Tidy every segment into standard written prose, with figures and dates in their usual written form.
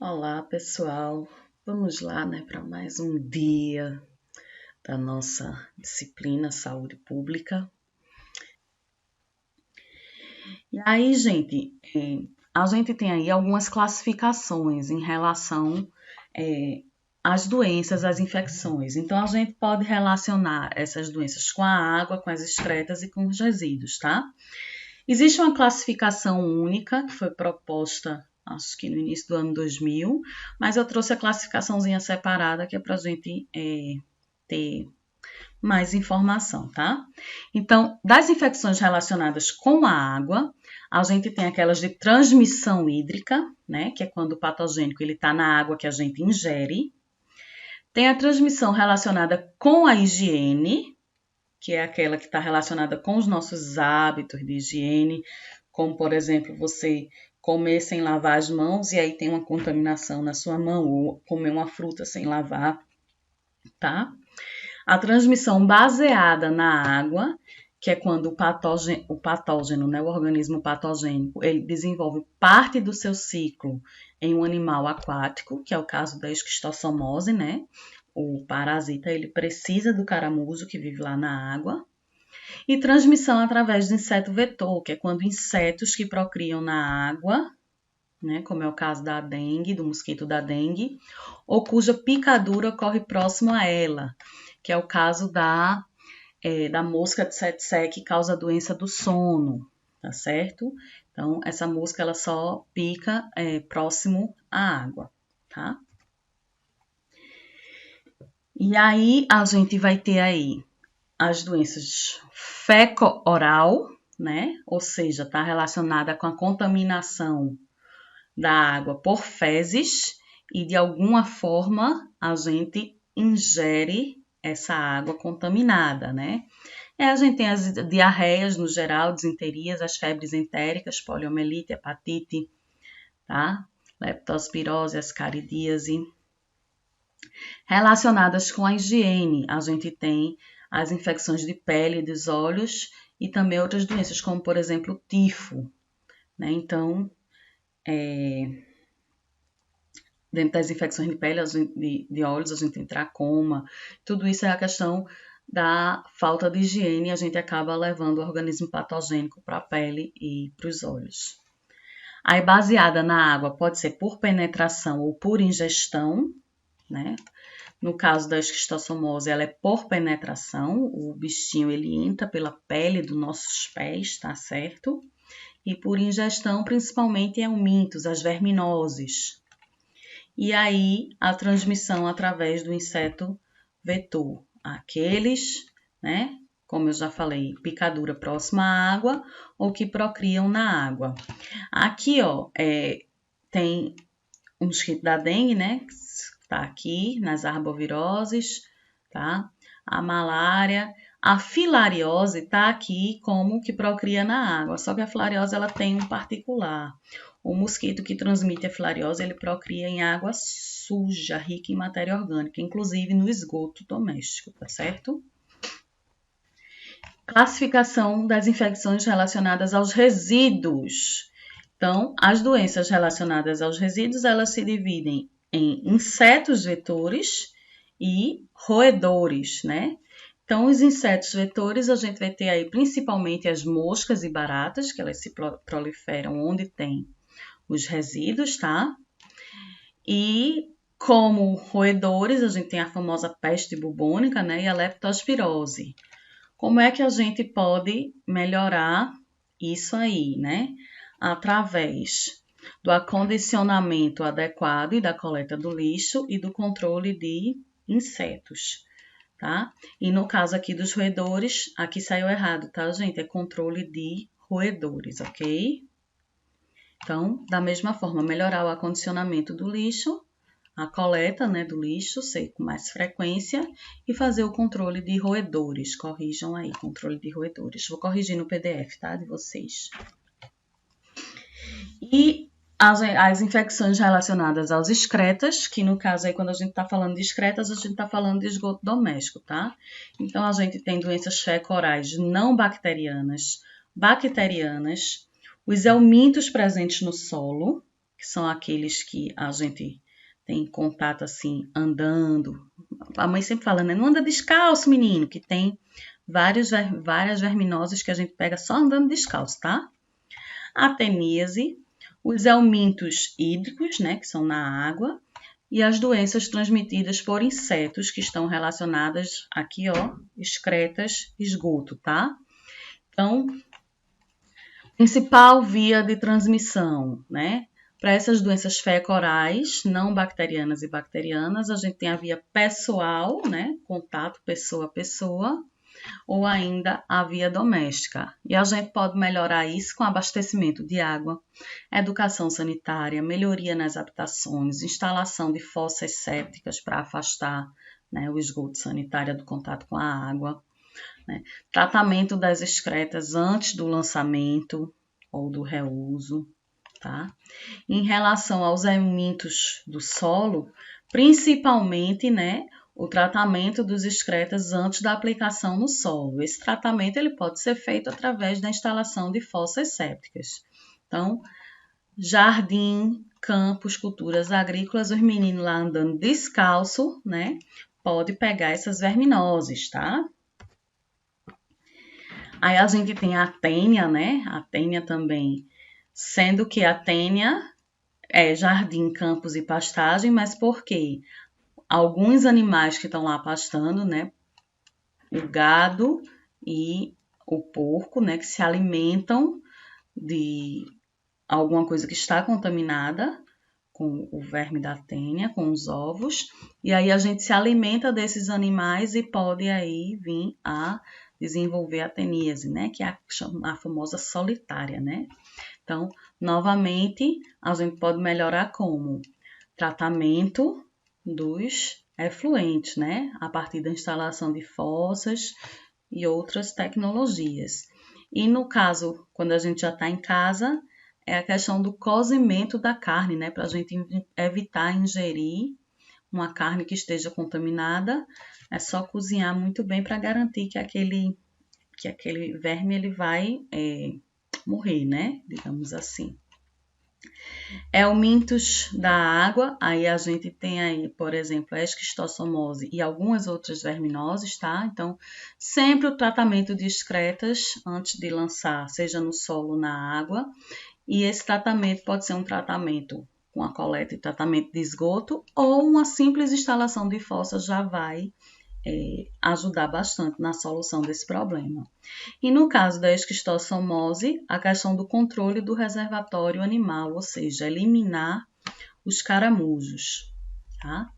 Olá, pessoal. Vamos lá, para mais um dia da nossa disciplina Saúde Pública. E aí, gente, a gente tem aí algumas classificações em relação às doenças, às infecções. Então, a gente pode relacionar essas doenças com a água, com as excretas e com os resíduos, tá? Existe uma classificação única que foi proposta, acho que no início do ano 2000, mas eu trouxe a classificaçãozinha separada que é para a gente ter mais informação, tá? Então, das infecções relacionadas com a água, a gente tem aquelas de transmissão hídrica, né? Que é quando o patogênico ele está na água que a gente ingere. Tem a transmissão relacionada com a higiene, que é aquela que está relacionada com os nossos hábitos de higiene, como, por exemplo, você comer sem lavar as mãos e aí tem uma contaminação na sua mão, ou comer uma fruta sem lavar, tá? A transmissão baseada na água, que é quando o patógeno, né, o organismo patogênico, ele desenvolve parte do seu ciclo em um animal aquático, que é o caso da esquistossomose, né? O parasita, ele precisa do caramujo que vive lá na água. E transmissão através de inseto vetor, que é quando insetos que procriam na água, né, como é o caso da dengue, do mosquito da dengue, ou cuja picadura ocorre próximo a ela, que é o caso da mosca de tsetse que causa a doença do sono, tá certo? Então, essa mosca ela só pica próximo à água, tá? E aí, a gente vai ter aí as doenças feco-oral, né? Ou seja, está relacionada com a contaminação da água por fezes e de alguma forma a gente ingere essa água contaminada, né? A gente tem as diarreias no geral, disenterias, as febres entéricas, poliomielite, hepatite, tá? Leptospirose, ascaridíase. Relacionadas com a higiene, a gente tem as infecções de pele e dos olhos e também outras doenças, como, por exemplo, o tifo, né? Então, dentro das infecções de pele, de olhos, a gente tem tracoma. Tudo isso é a questão da falta de higiene, a gente acaba levando o organismo patogênico para a pele e para os olhos. Aí, baseada na água, pode ser por penetração ou por ingestão, né? No caso da esquistossomose, ela é por penetração, o bichinho ele entra pela pele dos nossos pés, tá certo? E por ingestão, principalmente em eumintos, as verminoses. E aí, a transmissão através do inseto vetor, aqueles, né? Como eu já falei, picadura próxima à água ou que procriam na água. Aqui, ó, tem um mosquito da dengue, né? Tá aqui nas arboviroses, tá? A malária, a filariose tá aqui como que procria na água, só que a filariose ela tem um particular. O mosquito que transmite a filariose, ele procria em água suja, rica em matéria orgânica, inclusive no esgoto doméstico, tá certo? Classificação das infecções relacionadas aos resíduos. Então, as doenças relacionadas aos resíduos, elas se dividem em insetos vetores e roedores, né? Então, os insetos vetores, a gente vai ter aí principalmente as moscas e baratas, que elas se proliferam onde tem os resíduos, tá? E como roedores, a gente tem a famosa peste bubônica, né? E a leptospirose. Como é que a gente pode melhorar isso aí, né? Através do acondicionamento adequado e da coleta do lixo e do controle de insetos, tá? E no caso aqui dos roedores, aqui saiu errado, tá, gente? É controle de roedores, ok? Então, da mesma forma, melhorar o acondicionamento do lixo, a coleta, né, do lixo, ser com mais frequência e fazer o controle de roedores. Corrijam aí, controle de roedores. Vou corrigir no PDF, tá, de vocês. E as infecções relacionadas aos excretas, que no caso aí, quando a gente está falando de excretas, a gente está falando de esgoto doméstico, tá? Então, a gente tem doenças feco-orais não bacterianas, bacterianas, os eumintos presentes no solo, que são aqueles que a gente tem contato assim, andando. A mãe sempre fala, né? Não anda descalço, menino, que tem várias verminoses que a gente pega só andando descalço, tá? A teníase, os helmintos hídricos, né, que são na água, e as doenças transmitidas por insetos que estão relacionadas aqui, ó, excretas, esgoto, tá? Então, principal via de transmissão, né? Para essas doenças feco-orais, não bacterianas e bacterianas, a gente tem a via pessoal, né? Contato pessoa a pessoa, ou ainda a via doméstica. E a gente pode melhorar isso com abastecimento de água, educação sanitária, melhoria nas habitações, instalação de fossas sépticas para afastar, né, o esgoto sanitário do contato com a água, né, tratamento das excretas antes do lançamento ou do reuso, tá? Em relação aos elementos do solo, principalmente, né, o tratamento dos excretas antes da aplicação no solo. Esse tratamento ele pode ser feito através da instalação de fossas sépticas. Então, jardim, campos, culturas agrícolas, os meninos lá andando descalço, né? Pode pegar essas verminoses, tá? Aí a gente tem a tênia, né? A tênia também, sendo que a tênia é jardim, campos e pastagem, mas por quê? Alguns animais que estão lá pastando, né? O gado e o porco, né? Que se alimentam de alguma coisa que está contaminada com o verme da tênia, com os ovos, e aí a gente se alimenta desses animais e pode aí vir a desenvolver a teníase, né, que é a famosa solitária, né? Então, novamente, a gente pode melhorar como? Tratamento dos efluentes, né, a partir da instalação de fossas e outras tecnologias. E no caso, quando a gente já está em casa, é a questão do cozimento da carne, né? Para a gente evitar ingerir uma carne que esteja contaminada. É só cozinhar muito bem para garantir que aquele verme ele vai morrer, né? Digamos assim. Helmintos da água, aí a gente tem aí, por exemplo, a esquistossomose e algumas outras verminoses, tá? Então, sempre o tratamento de excretas antes de lançar, seja no solo ou na água. E esse tratamento pode ser um tratamento com a coleta e tratamento de esgoto ou uma simples instalação de fossas já vai ajudar bastante na solução desse problema. E no caso da esquistossomose, a questão do controle do reservatório animal, ou seja, eliminar os caramujos. Tá?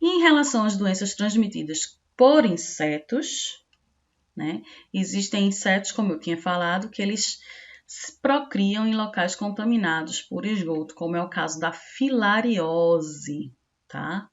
E em relação às doenças transmitidas por insetos, né, existem insetos, como eu tinha falado, que eles procriam em locais contaminados por esgoto, como é o caso da filariose, tá?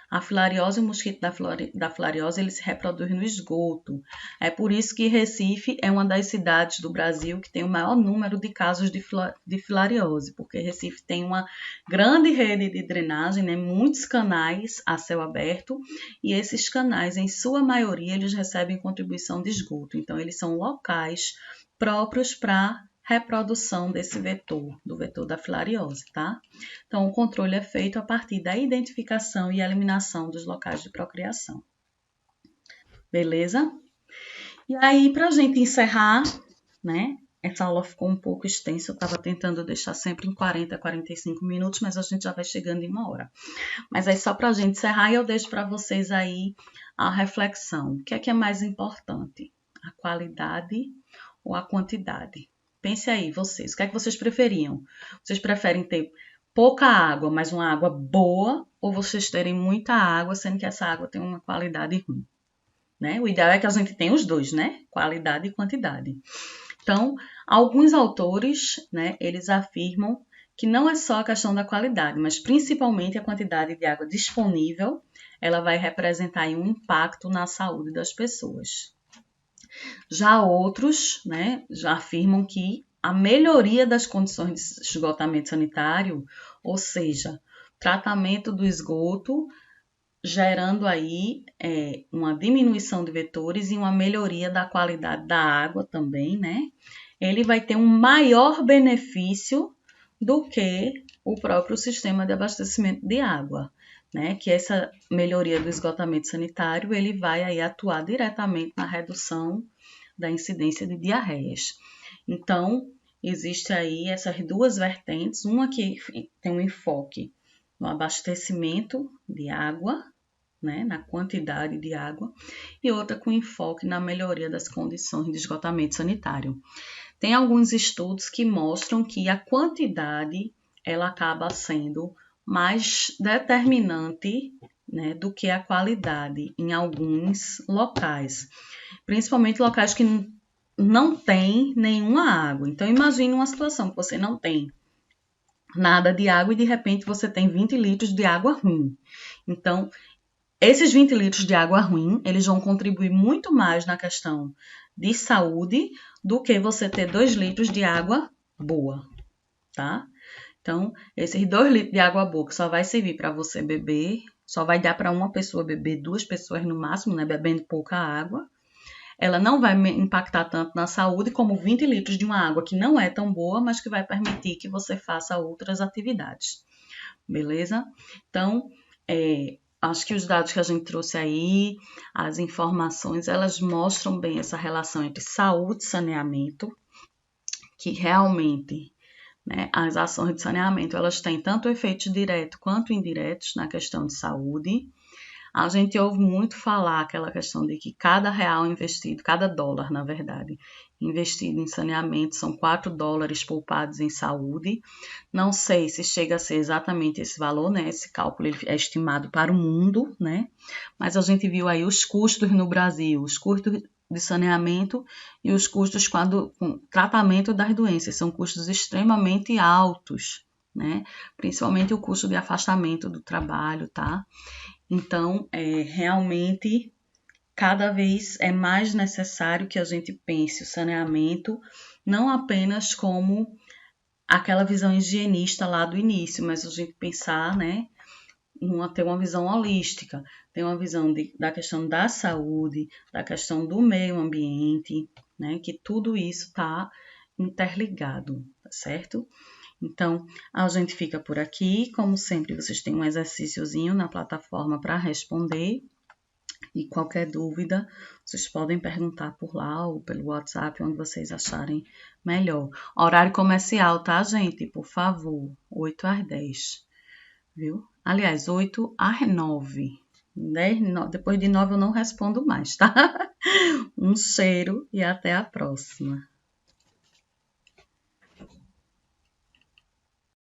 A filariose, o mosquito da filariose, ele se reproduz no esgoto. É por isso que Recife é uma das cidades do Brasil que tem o maior número de casos de filariose, porque Recife tem uma grande rede de drenagem, né, muitos canais a céu aberto, e esses canais, em sua maioria, eles recebem contribuição de esgoto. Então, eles são locais próprios para reprodução desse vetor, do vetor da filariose, tá? Então, o controle é feito a partir da identificação e eliminação dos locais de procriação. Beleza? E aí, para a gente encerrar, né? Essa aula ficou um pouco extensa, eu estava tentando deixar sempre em 40, 45 minutos, mas a gente já vai chegando em 1 hora. Mas aí, só para a gente encerrar, eu deixo para vocês aí a reflexão. O que é mais importante? A qualidade ou a quantidade? Pense aí, vocês. O que é que vocês preferiam? Vocês preferem ter pouca água, mas uma água boa, ou vocês terem muita água, sendo que essa água tem uma qualidade ruim? Né? O ideal é que a gente tenha os dois, né? Qualidade e quantidade. Então, alguns autores, né, eles afirmam que não é só a questão da qualidade, mas principalmente a quantidade de água disponível, ela vai representar um impacto na saúde das pessoas. Já outros, né, já afirmam que a melhoria das condições de esgotamento sanitário, ou seja, tratamento do esgoto, gerando aí uma diminuição de vetores e uma melhoria da qualidade da água também, né? Ele vai ter um maior benefício do que o próprio sistema de abastecimento de água, né? Que essa melhoria do esgotamento sanitário, ele vai aí atuar diretamente na redução da incidência de diarreias. Então, existe aí essas duas vertentes, uma que tem um enfoque no abastecimento de água, né, na quantidade de água, e outra com enfoque na melhoria das condições de esgotamento sanitário. Tem alguns estudos que mostram que a quantidade ela acaba sendo mais determinante, né, do que a qualidade em alguns locais, principalmente locais que não tem nenhuma água. Então, imagine uma situação que você não tem nada de água e de repente você tem 20 litros de água ruim. Então, esses 20 litros de água ruim, eles vão contribuir muito mais na questão de saúde do que você ter 2 litros de água boa, tá? Então, esses 2 litros de água boa que só vai servir para você beber, só vai dar para uma pessoa beber, 2 pessoas no máximo, né, bebendo pouca água. Ela não vai impactar tanto na saúde como 20 litros de uma água que não é tão boa, mas que vai permitir que você faça outras atividades. Beleza? Então, acho que os dados que a gente trouxe aí, as informações, elas mostram bem essa relação entre saúde e saneamento, que realmente, né, as ações de saneamento, elas têm tanto efeitos diretos quanto indiretos na questão de saúde. A gente ouve muito falar aquela questão de que cada real investido, cada dólar, na verdade, investido em saneamento, são 4 dólares poupados em saúde. Não sei se chega a ser exatamente esse valor, né? Esse cálculo ele é estimado para o mundo, né? Mas a gente viu aí os custos no Brasil, os custos de saneamento e os custos com tratamento das doenças. São custos extremamente altos, né? Principalmente o custo de afastamento do trabalho, tá? Então, realmente, cada vez é mais necessário que a gente pense o saneamento não apenas como aquela visão higienista lá do início, mas a gente pensar, né, ter uma visão holística, ter uma visão da questão da saúde, da questão do meio ambiente, né, que tudo isso está interligado, tá certo? Então, a gente fica por aqui. Como sempre, vocês têm um exercíciozinho na plataforma para responder. E qualquer dúvida, vocês podem perguntar por lá ou pelo WhatsApp, onde vocês acharem melhor. Horário comercial, tá, gente? Por favor, 8 às 10, viu? Aliás, 8 às 9. 10, depois de 9 eu não respondo mais, tá? Um cheiro e até a próxima.